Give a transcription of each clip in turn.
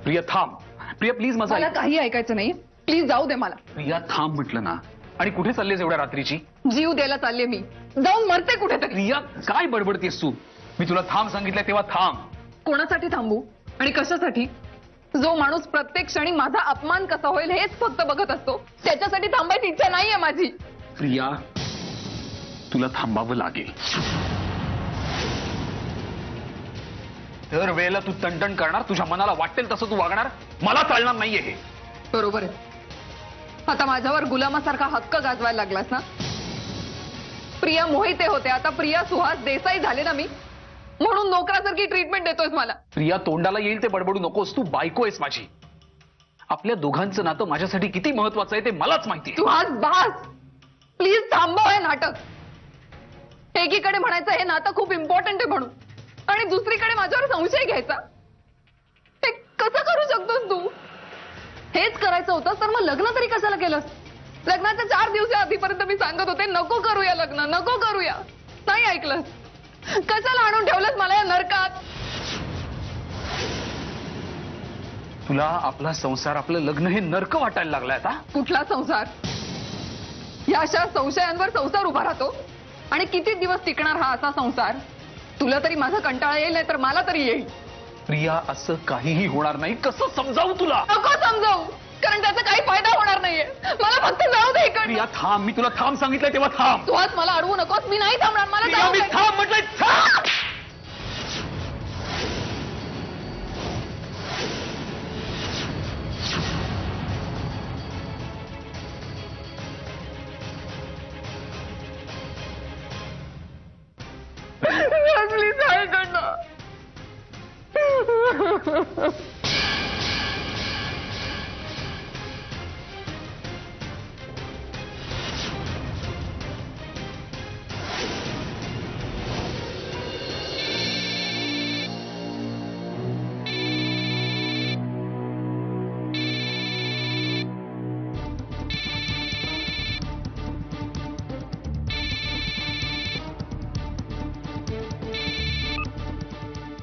प्रिया थांब. प्रिया प्लीज मला मला काही ऐकायचं नाही. प्लीज जाऊ दे मला. प्रिया थांब म्हटलं ना. आणि कुठे चाललेस एवढ्या रात्रीची? जीव द्यायला चालले मी. जाऊन मरते कुठेतरी. प्रिया काय बडबडतेस तू? मी तुला थांब सांगितलं तेव्हा थांब. कोणासाठी थांबू आणि कशासाठी? जो माणूस प्रत्येक क्षणी माझा अपमान कसा होईल हेच फक्त बघत असतो, त्याच्यासाठी थांबायची इच्छा नाहीये माझी. प्रिया तुला थांबावं लागेल. दर वेळेला तू तणतण करणार, तुझ्या मनाला वाटेल तसं तू वागणार. मला चालणार नाहीये हे. बरोबर आहे. आता माझ्यावर गुलामासारखा हक्क गाजवायला लागलास ना. प्रिया मोहिते होते, आता प्रिया सुहास देसाई झाले ना मी, म्हणून नोकरासारखी ट्रीटमेंट देतोयस मला. प्रिया तोंडाला येईल ते बडबडू नकोस. तू बायको आहेस माझी. आपल्या दोघांचं नातं माझ्यासाठी किती महत्वाचं आहे ते मलाच माहिती. सुहास बास, प्लीज थांबव हे नाटक. एकीकडे म्हणायचं हे नातं खूप इम्पॉर्टंट आहे म्हणून, आणि दुसरीकडे माझ्यावर संशय घ्यायचा. हे कसं करू शकतोस तू? हेच करायचं होतं तर मग लग्न तरी कशाला केलंस? लग्नाच्या 4 दिवसा आधीपर्यंत मी सांगत होते नको करूया लग्न, नको करूया. नाही ऐकलंस. कशाला आणून ठेवलंस मला या नरकात? तुला आपला संसार, आपलं लग्न हे नरक वाटायला लागलाय आता? कुठला संसार? या अशा संशयांवर संसार उभा राहतो. आणि किती दिवस टिकणार हा असा संसार? तुला तरी माझा कंटाळा येईल, नाही तर मला तरी येईल. प्रिया असं काहीही होणार नाही. कसं समजावू तुला? नको समजावू, कारण त्याचा काही फायदा होणार नाहीये. मला फक्त जाऊ दे इकडे. प्रिया थांब. मी तुला थांब सांगितलं तेव्हा थांब. तू आज मला अडवू नकोस. मी नाही थांबणार. मला प्रिया, जाऊ मी दे. थांब म्हटलंय. थांब. प्लीज ऐकडनं.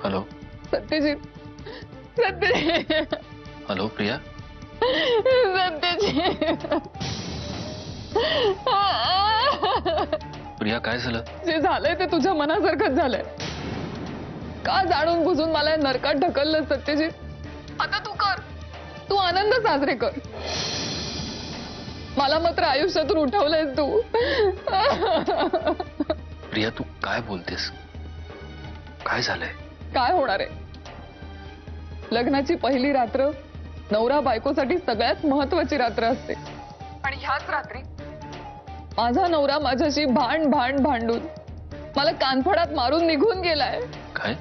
हॅलो. सत्यजित, सत्यजित, हॅलो प्रिया. सत्यजित. प्रिया काय झालं? जे झालंय ते तुझ्या मनासारखंच झालंय. का जाणून बुजून मला या नरकात ढकललं सत्यजित? आता तू कर. तू आनंद साजरे कर. मला मात्र आयुष्यातून उठवलंयस तू. प्रिया तू काय बोलतेस? काय झालंय? काय होणार आहे? लग्नाची पहिली रात्र नवरा बायकोसाठी सगळ्यात महत्वाची रात्र असते. आणि ह्याच रात्री माझा नवरा माझ्याशी भांडून मला कानफडात मारून निघून गेलाय. काय?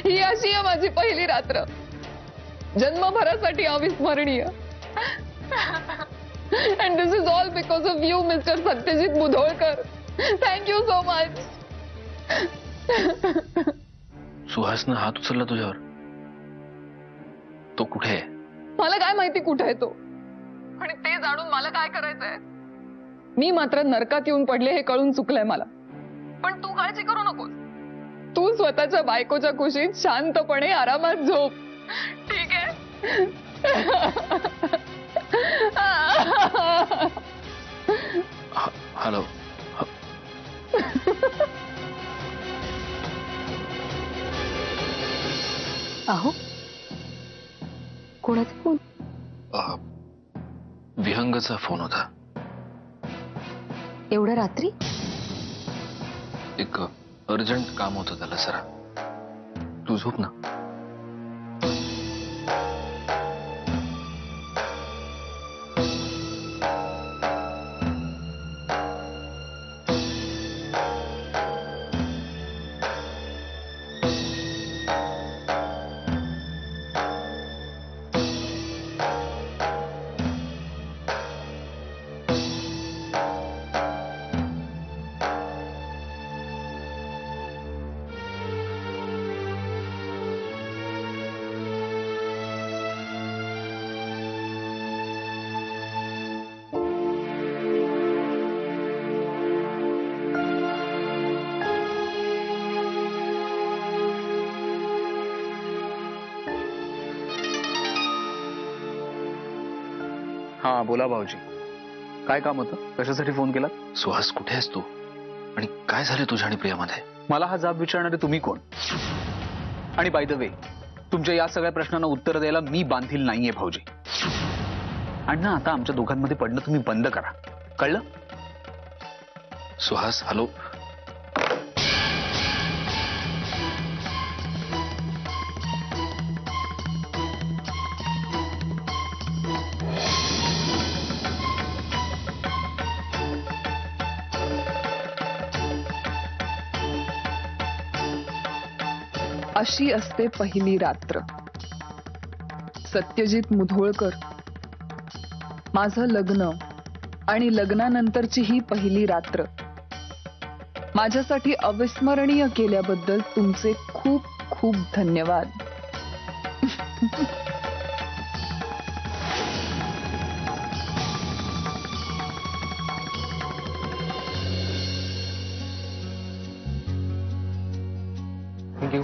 ही अशी आहे माझी पहिली रात्र, जन्मभरासाठी अविस्मरणीय. And this is all because of you mister Satyajit Mudholkar. Thank you so much. सुहासनं हात उचलला तुझ्यावर? तो कुठे आहे? मला काय माहिती कुठे आहे तो, आणि ते जाणून मला काय करायचंय? मी मात्र नरकात येऊन पडले हे कळून चुकलंय मला. पण तू काळजी करू नकोस. तू स्वतःच्या बायकोच्या कुशीत शांतपणे आरामात झोप. ठीक आहे? हॅलो. अहो, कोणाचा फोन? विहंगचा फोन होता. एवढ्या रात्री? एक अर्जंट काम होतं त्याला जरा. तू झोप ना. हा बोला भाऊजी, काय काम होतं? कशासाठी फोन केला? सुहास, कुठे आहेस तू आणि काय झालं तुझ्या आणि प्रियामध्ये? मला हा जाब विचारणारे तुम्ही कोण? आणि बाय द वे, तुमच्या या सगळ्या प्रश्नांना उत्तर द्यायला मी बांधील नाहीये भाऊजी. आणि ना आता आमच्या दोघांमध्ये पडणं तुम्ही बंद करा, कळलं? सुहास, हॅलो. अशी असते पहिली रात्र. सत्यजित मुधोळकर. माझं लग्न आणि लग्नानंतरची ही पहिली रात्र माझ्यासाठी अविस्मरणीय केल्याबद्दल तुमचे खूप खूप धन्यवाद. थँक्यू.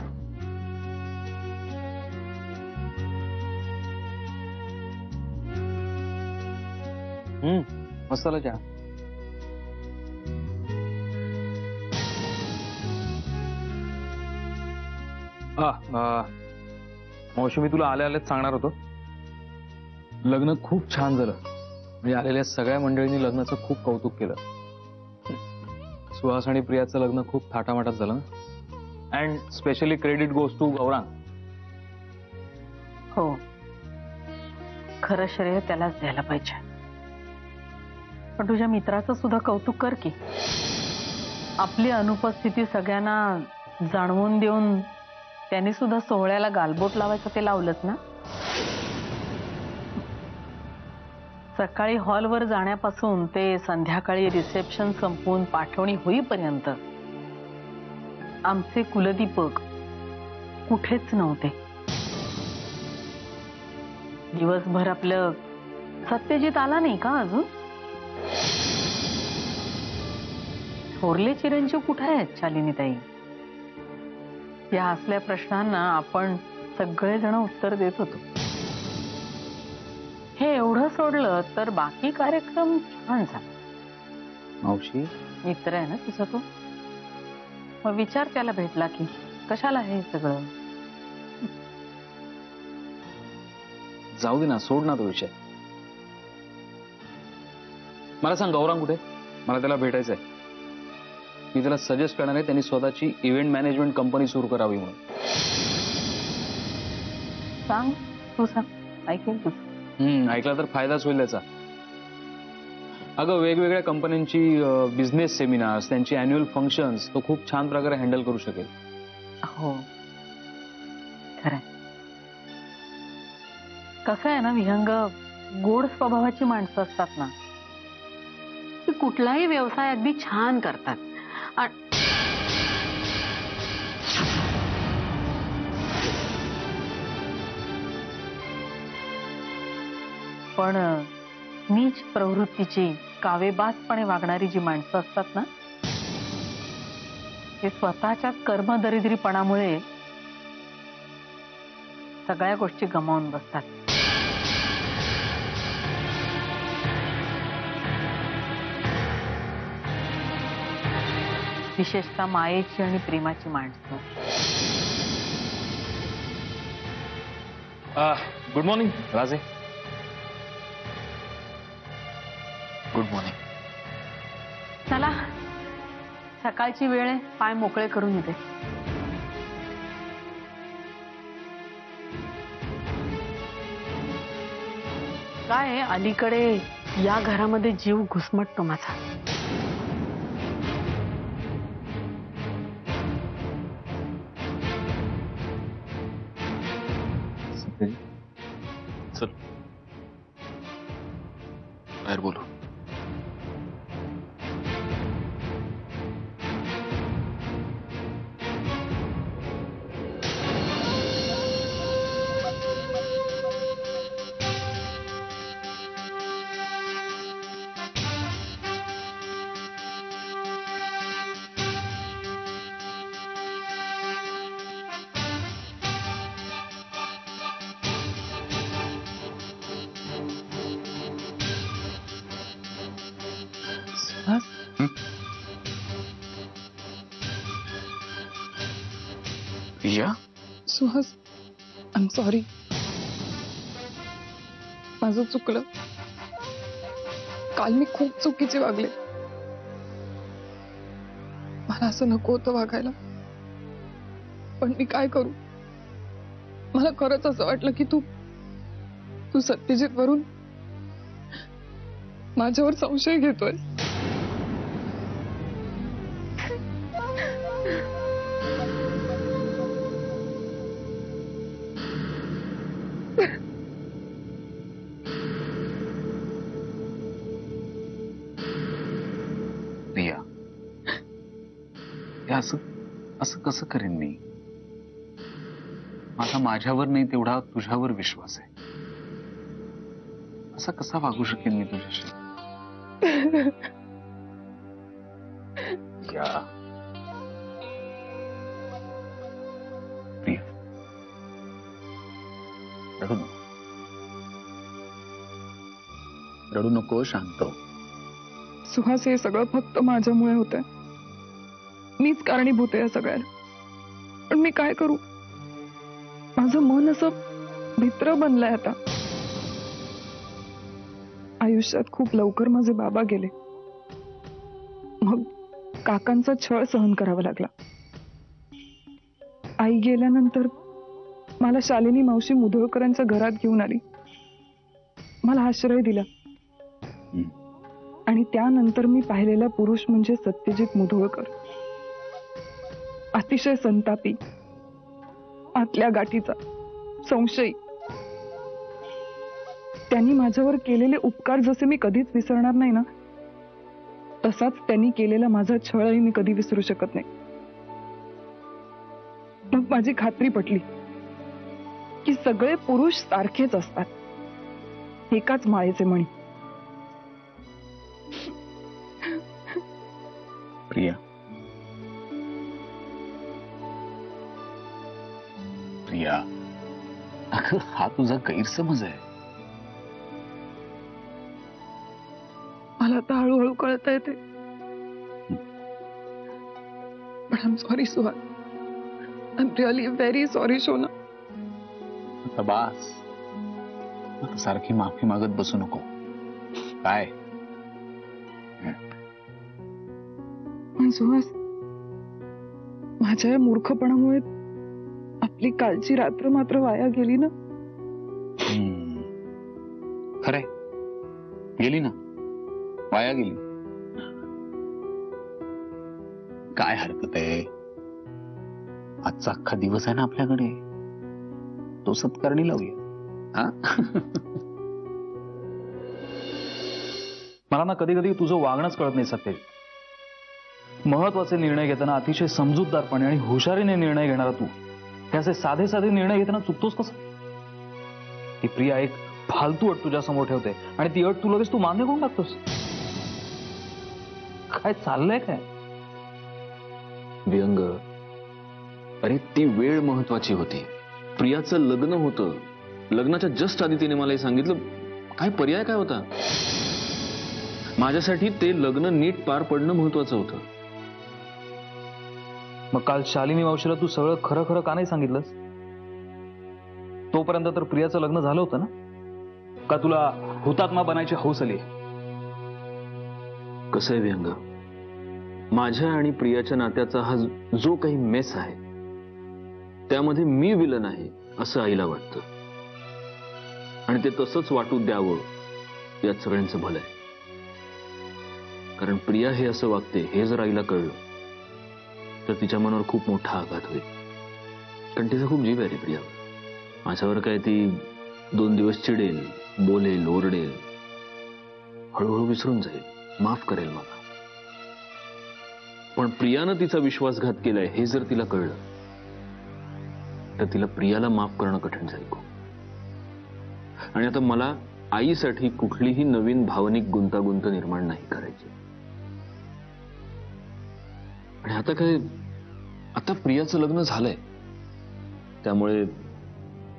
मस्त आला चहा. मावशी, मी तुला आल्या आल्याच सांगणार होतो, लग्न खूप छान झालं. म्हणजे आलेल्या सगळ्या मंडळींनी लग्नाचं खूप कौतुक केलं. सुहास आणि प्रियाचं लग्न खूप थाटामाटात झालं ना. And specially credit goes to Gaurang. हो, खरं श्रेय त्यालाच द्यायला पाहिजे. पण तुझ्या मित्राचं सुद्धा कौतुक कर की. आपली अनुपस्थिती सगळ्यांना जाणवून देऊन त्यांनी सुद्धा सोहळ्याला गालबोट लावायचं ते लावलंच ना. सकाळी हॉलवर जाण्यापासून ते संध्याकाळी रिसेप्शन संपवून पाठवणी होईपर्यंत आमचे कुलदीपक कुठेच नव्हते. दिवसभर आपलं सत्यजित आला नाही का अजून? थोरले चिरंजीव कुठे आहेत शालिनीताई? या असल्या प्रश्नांना आपण सगळेजण उत्तर देत होतो. हे एवढं सोडलं तर बाकी कार्यक्रम छान झाला. मावशी, मित्र आहे ना तुझा तो, मग विचार त्याला भेटला की कशाला हे सगळं. जाऊ दे ना, सोड ना तो विषय. मला सांग, गौरांग कुठे? मला त्याला भेटायचंय. मी त्याला सजेस्ट करणार आहे त्यांनी स्वतःची इव्हेंट मॅनेजमेंट कंपनी सुरू करावी म्हणून. सांग, तू सांग, ऐकेल तुझं. ऐकला तर फायदाच होईल त्याचा. अगं, वेगवेगळ्या कंपन्यांची बिझनेस सेमिनार्स, त्यांची अॅन्युअल फंक्शन्स तो खूप छान प्रकारे हँडल करू शकेल. हो, खरंय. कसं आहे ना विहंग, गोड स्वभावाची माणसं असतात ना, ती कुठलाही व्यवसाय अगदी छान करतात. पण नीच प्रवृत्तीची, कावेबाजपणे वागणारी जी माणसं असतात ना, ते स्वतःच्या कर्मदरिद्रीपणामुळे सगळ्या गोष्टी गमावून बसतात. विशेषतः मायेची आणि प्रेमाची माणसं. गुड मॉर्निंग राजे. Good morning. चला, सकाळची वेळ आहे, पाय मोकळे करून येते. काय आहे, अलीकडे या घरामध्ये जीव घुसमटतो माझा. चल बाहेर बोलू. Priya Suhas, I am sorry. माझं चुकलं. काल मी खूप चुकीचे वागले. मला असं नको होतं वागायला, पण मी काय करू. मला खरंच असं वाटलं की तू सत्यजित वरून माझ्यावर संशय घेतोय. प्रिया, हे असं असं कसं करेन मी. माझा माझ्यावर नाही तेवढा तुझ्यावर विश्वास आहे. असा कसा वागू शकेन मी तुझ्याशी. प्रिया, प्रिया, रडू नको. रडू नको, शांत हो. सुहास, हे सगळं फक्त माझ्यामुळे होतंय. मीच कारणीभूत आहे या सगळ्याला. पण मी काय करू. माझं मन असं भित्र बनलंय आता. आयुष्यात खूप लवकर माझे बाबा गेले. मग काकांचा छळ सहन करावा लागला. आई गेल्यानंतर मला शालिनी मावशी मुधोळकरांच्या घरात घेऊन आली. मला आश्रय दिला. आणि त्यानंतर मी पाहिलेला पुरुष म्हणजे सत्यजित मुधोळकर. अतिशय संतापी, आतल्या गाठीचा, संशयी. त्यांनी माझ्यावर केलेले उपकार जसे मी कधीच विसरणार नाही ना, तसाच त्यांनी केलेला माझा छळही मी कधी विसरू शकत नाही. मग माझी खात्री पटली की सगळे पुरुष सारखेच असतात, एकाच माळेचे मणी. प्रिया, प्रिया, अगं हा तुझा गैरसमज आहे. मला आता हळूहळू कळत येते. पण I am sorry Suhas. I am really very sorry शोना. आता बास, आता सारखी माफी मागत बसू नको. काय पण सुहास, माझ्या या मूर्खपणामुळे आपली कालची रात्र मात्र वाया गेली ना. खरंय, गेली ना, वाया गेली. काय हरकत आहे. आजचा अख्खा दिवस आहे ना आपल्याकडे, तो सत्कारणी लावूया. हा मला ना कधी कधी तुझं वागणंच कळत नाही सत्य. महत्वाचे निर्णय घेताना अतिशय समजूतदारपणे आणि हुशारीने निर्णय घेणारा तू हे असे साधे साधे निर्णय घेताना चुकतोस कसं. ती प्रिया एक फालतू अट तुझ्या समोर ठेवते आणि ती अट तू लगेच तू मान्य करून टाकतोस. काय चाललंय काय. व्यंग, अरे ती वेळ महत्वाची होती. प्रियाचं लग्न होतं. लग्नाच्या जस्ट आधी तिने मला हे सांगितलं. काय पर्याय काय होता. माझ्यासाठी ते लग्न नीट पार पडणं महत्वाचं होतं. मग काल शालिनी मावशीला तू सगळं खरं खरं का नाही सांगितलंस. तोपर्यंत तर प्रियाचं लग्न झालं होतं ना. का तुला हुतात्मा बनायची हौस आली. कसं आहे व्यंग, माझ्या आणि प्रियाच्या नात्याचा हा जो काही मेस आहे त्यामध्ये मी विलन आहे असं आईला वाटतं. आणि ते तसंच वाटू द्यावं यात सगळ्यांचं भलं आहे. कारण प्रिया हे असं वागते हे जर आईला कळलं तर तिच्या मनावर खूप मोठा आघात होईल. कारण तिचा खूप जीव आहे रे प्रिया. माझ्यावर काय ती 2 दिवस चिडेल, बोलेल, ओरडेल, हळूहळू विसरून जाईल, माफ करेल मला. पण प्रियानं तिचा विश्वासघात केलाय हे जर तिला कळलं तर तिला प्रियाला माफ करणं कठीण जाईल. आणि आता मला आईसाठी कुठलीही नवीन भावनिक गुंतागुंत निर्माण नाही करायची. आणि आता काय, आता प्रियाचं लग्न झालंय त्यामुळे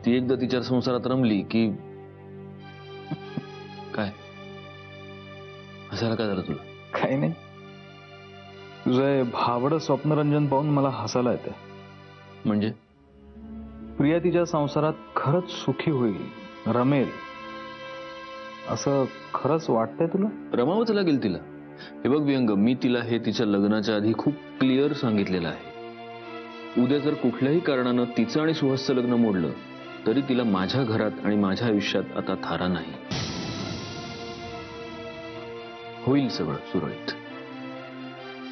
ती एकदा तिच्या संसारात रमली की काय हसायला काय झालं तुला. काही नाही, तुझं भावड स्वप्नरंजन पाहून मला हसायला येते. म्हणजे प्रिया तिच्या संसारात खरंच सुखी होईल, रमेल असं खरंच वाटतंय तुला? रमावंच लागेल तिला. हे बघ विहंग, मी तिला हे तिच्या लग्नाच्या आधी खूप क्लिअर सांगितलेलं आहे. उद्या जर कुठल्याही कारणानं तिचं आणि सुहासचं लग्न मोडलं तरी तिला माझ्या घरात आणि माझ्या आयुष्यात आता थारा नाही. होईल सगळं सुरळीत.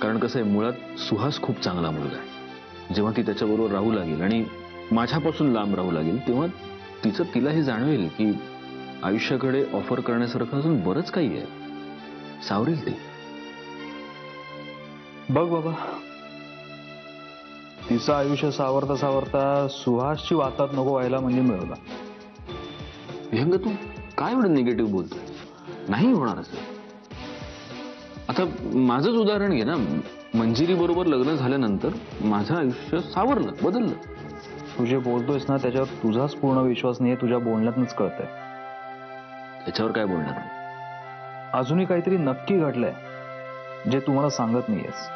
कारण कसं आहे, मुळात सुहास खूप चांगला मुलगा आहे. जेव्हा ती त्याच्याबरोबर राहू लागेल आणि माझ्यापासून लांब राहू लागेल तेव्हा तिला हे जाणवेल की आयुष्याकडे ऑफर करण्यासारखं अजून बरंच काही आहे. सावरेल ती. बघ बाबा, तिचं आयुष्य सावरता सावरता सुहासची वातात नको व्हायला म्हणजे मिळवला. विहंग, तू काय एवढं निगेटिव्ह बोलतोय? नाही होणार असं. आता माझंच उदाहरण घे ना. मंजिरी बरोबर लग्न झाल्यानंतर माझं आयुष्य सावरलं, बदललं. तू जे बोलतोयस ना त्याच्यावर तुझाच पूर्ण विश्वास नाहीये, तुझ्या बोलण्यातच कळतंय. त्याच्यावर काय बोलणार? अजूनही काहीतरी नक्की घडलंय जे तुम्हाला सांगत नाहीयेस.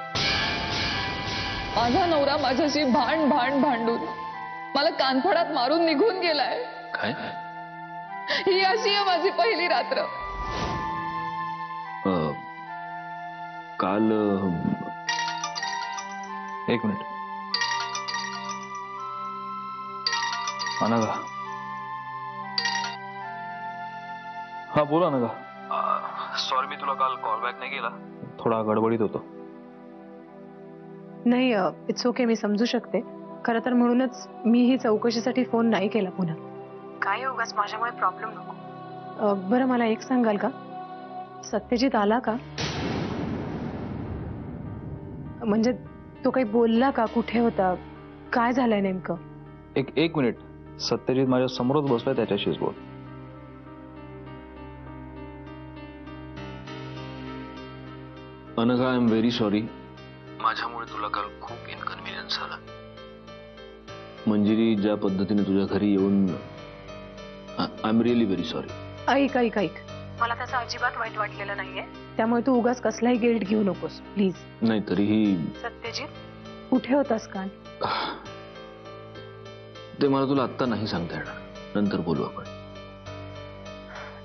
माझा नवरा माझ्याशी भांडून मला कानफडात मारून निघून गेलाय. काय? ही अशी आहे माझी पहिली रात्र. काल एक मिनिट. अनघा. हा बोला अनघा. सॉरी, मी तुला काल कॉल बॅक नाही केला. थोडा गडबडीत होतो. नाही, इट्स ओके, मी समजू शकते. खरं तर म्हणूनच मी ही चौकशीसाठी फोन नाही केला पुन्हा. काय उगाच माझ्यामुळे प्रॉब्लेम नको. बरं, मला एक सांगाल का, सत्यजित आला का? म्हणजे तो काही बोलला का? कुठे होता? काय झालंय नेमकं? एक मिनिट. सत्यजित माझ्या समोरच बसलाय, त्याच्याशीच बोल. Anagha, I am very sorry. माझ्यामुळे तुला काल खूप इनकन्व्हिनियन्स झाला. मंजिरी ज्या पद्धतीने तुझ्या घरी येऊन, I am really very sorry. ऐक, मला त्याचं अजिबात वाईट वाटलेलं नाहीये, त्यामुळे तू उगाच कसलाही गिल्ट घेऊ नकोस प्लीज. नाही तरीही. सत्यजित, कुठे होतास काल? ते मला तुला आत्ता नाही सांगता येणार, नंतर बोलू आपण.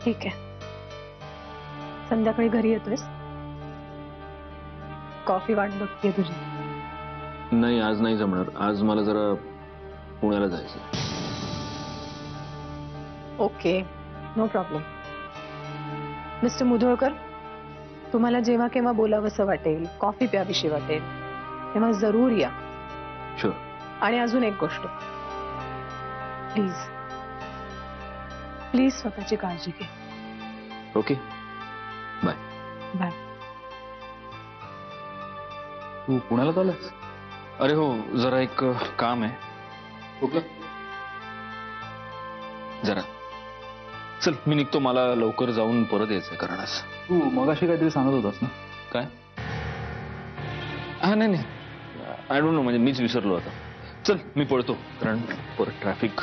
ठीक आहे. संध्याकाळी घरी येतोयस? कॉफी वाट बघते तुझी. नाही, आज नाही जमणार. आज मला जरा पुण्याला जायचं. Okay, no problem. Mister Mudholkar, तुम्हाला जेव्हा केव्हा बोलावंसं वाटेल, कॉफी प्यावीशी वाटेल, तेव्हा जरूर या. शुअर. आणि अजून एक गोष्ट, प्लीज स्वतःची काळजी घे. Okay, bye. बाय. तू पुण्याला चाललास? अरे हो, जरा एक काम आहे. कुठलं? जरा चल, मी निघतो. मला लवकर जाऊन परत यायचंय कारण आज. तू मगाशी काहीतरी सांगत होतास ना? काय? हा, नाही, आय डोंट नो, म्हणजे मीच विसरलो आता. चल, मी पळतो कारण परत ट्रॅफिक.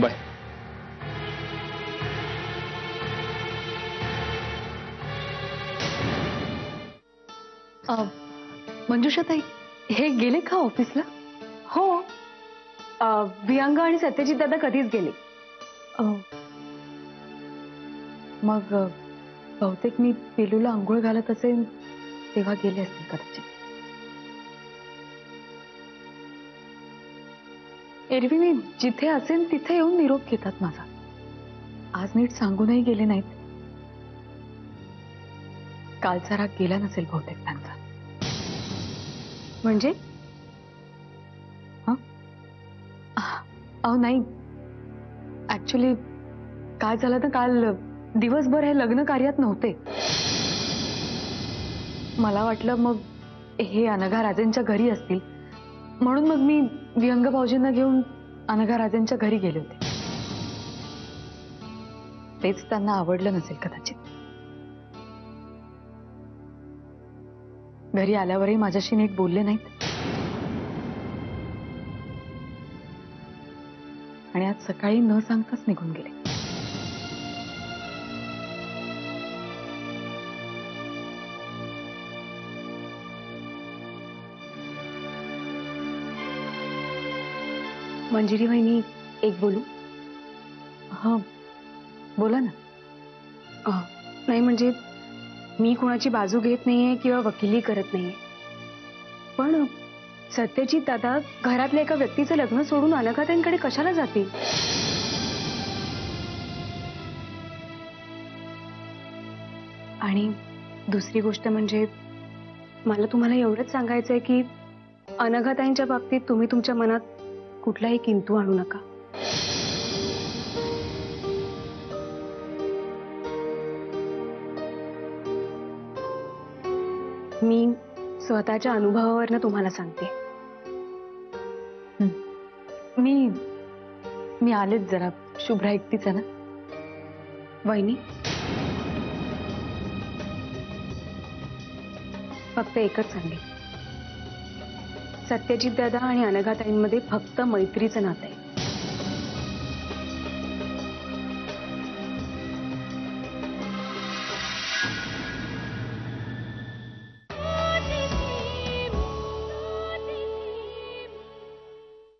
बाय. मंजुषाताई, हे गेले का ऑफिसला? हो, विहंग आणि सत्यजित दादा कधीच गेले. मग बहुतेक मी पेलूला आंघोळ घालत असेल तेव्हा गेले असतील कदाचित. एरवी मी जिथे असेल तिथे येऊन निरोप घेतात माझा. आज नीट सांगूनही गेले नाहीत. कालचा राग गेला नसेल बहुतेक त्यांचा. म्हणजे? अहो नाही, ऍक्च्युली काय झालं ना, काल दिवसभर हे लग्न कार्यात नव्हते. मला वाटलं मग हे अनघा राजेंच्या घरी असतील, म्हणून मग मी विहंग भाऊजींना घेऊन अनघा राजेंच्या घरी गेले होते. तेच त्यांना आवडलं नसेल कदाचित. घरी आल्यावरही माझ्याशी नीट बोलले नाहीत. आणि आज सकाळी न सांगताच निघून गेले. मंजिरी वहिनी, एक बोलू? हा बोला ना. नाही म्हणजे मी कोणाची बाजू घेत नाहीये किंवा वकिली करत नाहीये, पण सत्यजित दादा घरातल्या एका व्यक्तीचं लग्न सोडून अनघाताईंकडे कशाला जातील? आणि दुसरी गोष्ट म्हणजे मला तुम्हाला एवढंच सांगायचंय की अनघाताईंच्या बाबतीत तुम्ही तुमच्या मनात कुठलाही किंतू आणू नका. मी स्वतःच्या अनुभवावरनं तुम्हाला सांगते. मी आलेच जरा. शुभ्रा एकटीच आहे ना? वहिनी, फक्त एकच सांगेन, सत्यजित दादा आणि अनघाताईंमध्ये फक्त मैत्रीचं नातं आहे.